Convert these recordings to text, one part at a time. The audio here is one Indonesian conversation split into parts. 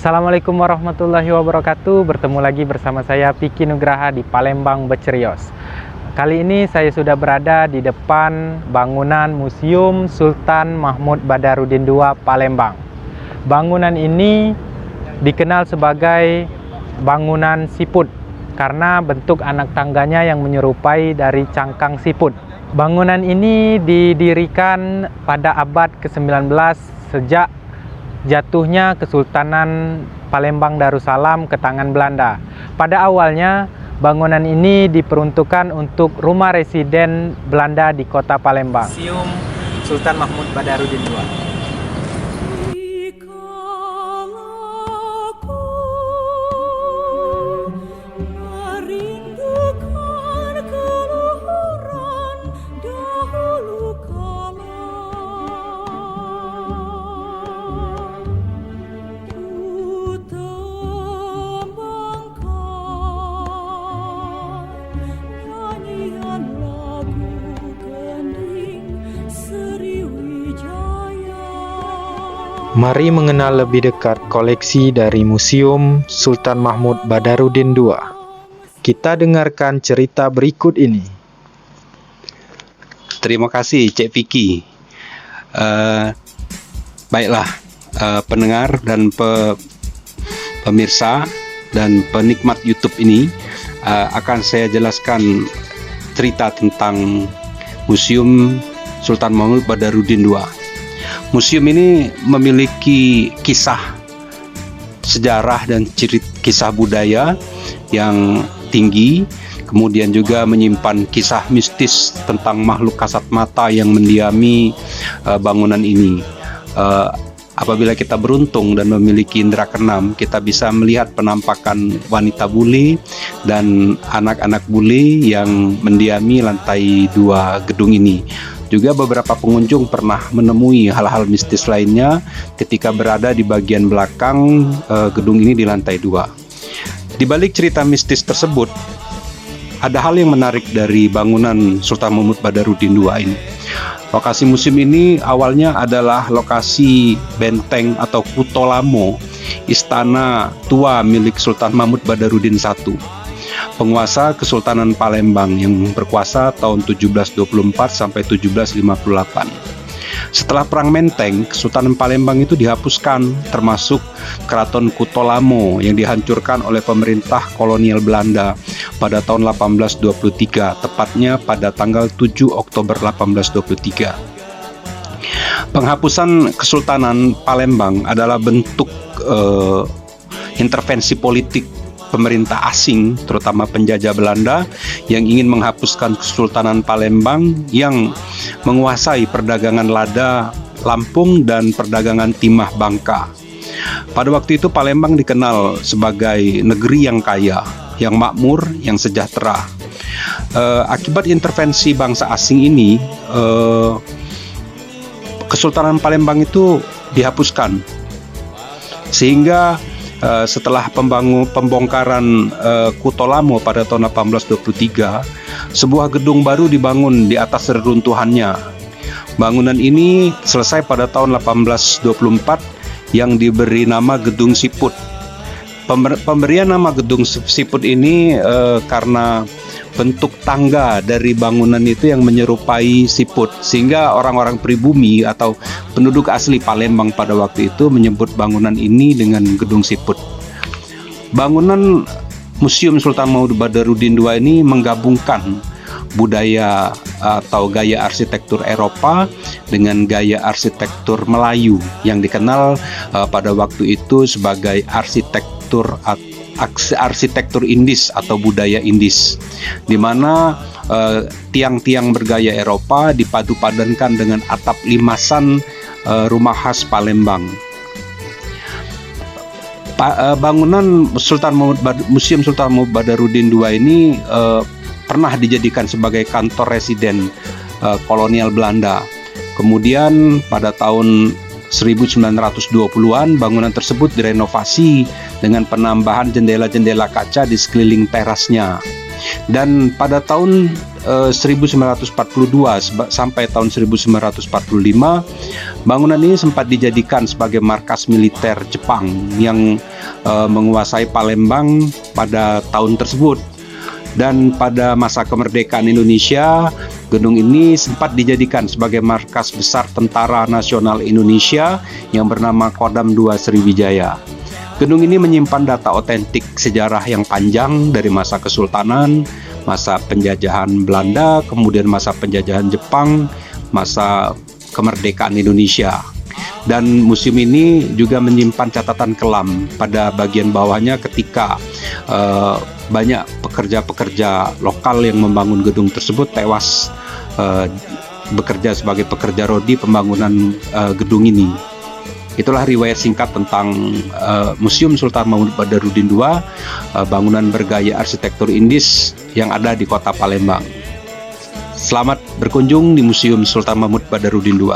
Assalamualaikum warahmatullahi wabarakatuh. Bertemu lagi bersama saya Piki Nugraha di Palembang Becerios. Kali ini saya sudah berada di depan bangunan Museum Sultan Mahmud Badarudin II Palembang. Bangunan ini dikenal sebagai bangunan siput karena bentuk anak tangganya yang menyerupai dari cangkang siput. Bangunan ini didirikan pada abad ke-19 sejak jatuhnya Kesultanan Palembang Darussalam ke tangan Belanda. Pada awalnya, bangunan ini diperuntukkan untuk rumah residen Belanda di kota Palembang. Museum Sultan Mahmud Badarudin II. Mari mengenal lebih dekat koleksi dari Museum Sultan Mahmud Badarudin II. Kita dengarkan cerita berikut ini. Terima kasih Cek Piki. Baiklah, pendengar dan pemirsa dan penikmat YouTube ini, akan saya jelaskan cerita tentang Museum Sultan Mahmud Badarudin II. Museum ini memiliki kisah sejarah dan kisah budaya yang tinggi, kemudian juga menyimpan kisah mistis tentang makhluk kasat mata yang mendiami bangunan ini. Apabila kita beruntung dan memiliki indera keenam, kita bisa melihat penampakan wanita bule dan anak-anak bule yang mendiami lantai 2 gedung ini. Juga beberapa pengunjung pernah menemui hal-hal mistis lainnya ketika berada di bagian belakang gedung ini di lantai 2. Di balik cerita mistis tersebut, ada hal yang menarik dari bangunan Sultan Mahmud Badarudin II ini. Lokasi museum ini awalnya adalah lokasi benteng atau Kuto Lamo, istana tua milik Sultan Mahmud Badarudin I, penguasa Kesultanan Palembang yang berkuasa tahun 1724 sampai 1758. Setelah Perang Menteng, Kesultanan Palembang itu dihapuskan, termasuk Keraton Kuto Lamo yang dihancurkan oleh pemerintah kolonial Belanda pada tahun 1823, tepatnya pada tanggal 7 Oktober 1823. Penghapusan Kesultanan Palembang adalah bentuk intervensi politik pemerintah asing, terutama penjajah Belanda, yang ingin menghapuskan Kesultanan Palembang yang menguasai perdagangan lada Lampung dan perdagangan timah Bangka. Pada waktu itu Palembang dikenal sebagai negeri yang kaya, yang makmur, yang sejahtera. Akibat intervensi bangsa asing ini, Kesultanan Palembang itu dihapuskan, sehingga setelah pembongkaran Kuto Lamo pada tahun 1823, sebuah gedung baru dibangun di atas reruntuhannya. Bangunan ini selesai pada tahun 1824 yang diberi nama Gedung Siput. Pemberian nama Gedung Siput ini karena bentuk tangga dari bangunan itu yang menyerupai siput, sehingga orang-orang pribumi atau penduduk asli Palembang pada waktu itu menyebut bangunan ini dengan Gedung Siput. Bangunan Museum Sultan Mahmud Badarudin II ini menggabungkan budaya atau gaya arsitektur Eropa dengan gaya arsitektur Melayu yang dikenal pada waktu itu sebagai arsitektur Indis atau budaya Indis, di mana tiang-tiang bergaya Eropa dipadu-padankan dengan atap limasan rumah khas Palembang. Bangunan Museum Sultan Mahmud Badarudin II ini pernah dijadikan sebagai kantor residen kolonial Belanda. Kemudian pada tahun 1920-an bangunan tersebut direnovasi dengan penambahan jendela-jendela kaca di sekeliling terasnya. Dan pada tahun 1942 sampai tahun 1945, bangunan ini sempat dijadikan sebagai markas militer Jepang yang menguasai Palembang pada tahun tersebut. Dan pada masa kemerdekaan Indonesia, gedung ini sempat dijadikan sebagai markas besar Tentara Nasional Indonesia yang bernama Kodam II Sriwijaya. Gedung ini menyimpan data otentik sejarah yang panjang dari masa Kesultanan, masa penjajahan Belanda, kemudian masa penjajahan Jepang, masa kemerdekaan Indonesia. Dan museum ini juga menyimpan catatan kelam pada bagian bawahnya ketika banyak pekerja-pekerja lokal yang membangun gedung tersebut tewas bekerja sebagai pekerja rodi pembangunan gedung ini. Itulah riwayat singkat tentang Museum Sultan Mahmud Badarudin II, bangunan bergaya arsitektur Indis yang ada di kota Palembang. Selamat berkunjung di Museum Sultan Mahmud Badarudin II.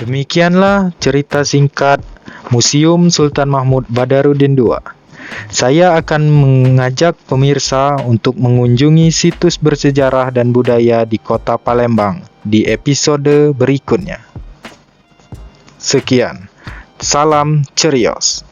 Demikianlah cerita singkat Museum Sultan Mahmud Badarudin II. Saya akan mengajak pemirsa untuk mengunjungi situs bersejarah dan budaya di Kota Palembang di episode berikutnya. Sekian, salam Cerios.